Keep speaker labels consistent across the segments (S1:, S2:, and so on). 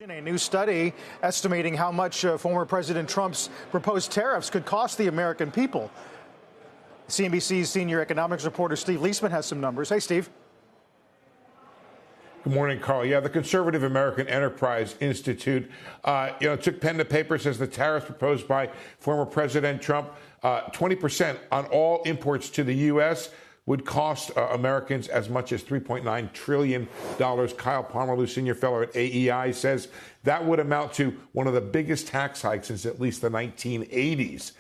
S1: A new study estimating how much former President Trump's proposed tariffs could cost the American people. CNBC's senior economics reporter Steve Liesman has some numbers. Hey, Steve.
S2: Good morning, Carl. Yeah, the Conservative American Enterprise Institute, took pen to paper, says the tariffs proposed by former President Trump, 20% on all imports to the U.S. would cost Americans as much as $3.9 trillion. Kyle Palmerloo, senior fellow at AEI, says that would amount to one of the biggest tax hikes since at least the 1980s.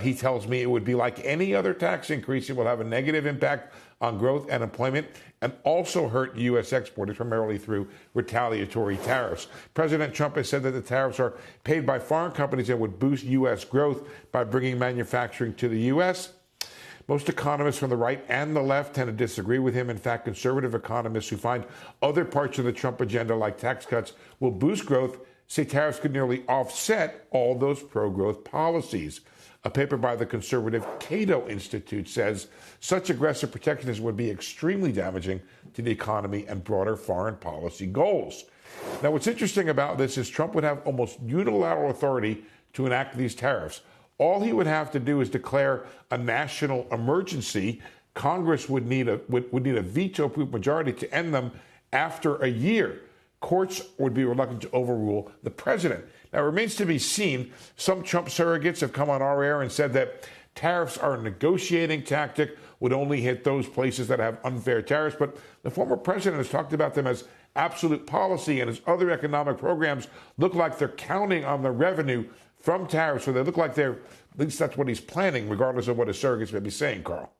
S2: He tells me it would be like any other tax increase. It will have a negative impact on growth and employment and also hurt U.S. exporters, primarily through retaliatory tariffs. President Trump has said that the tariffs are paid by foreign companies and would boost U.S. growth by bringing manufacturing to the U.S. Most economists from the right and the left tend to disagree with him. In fact, conservative economists who find other parts of the Trump agenda, like tax cuts, will boost growth, say tariffs could nearly offset all those pro-growth policies. A paper by the conservative Cato Institute says such aggressive protectionism would be extremely damaging to the economy and broader foreign policy goals. Now, what's interesting about this is Trump would have almost unilateral authority to enact these tariffs. All he would have to do is declare a national emergency. Congress would need a veto-proof majority to end them after a year. Courts would be reluctant to overrule the president. Now, it remains to be seen. Some Trump surrogates have come on our air and said that tariffs are a negotiating tactic, would only hit those places that have unfair tariffs. But the former president has talked about them as absolute policy, and his other economic programs look like they're counting on the revenue from tariffs. So they look like at least that's what he's planning, regardless of what his surrogates may be saying, Carl.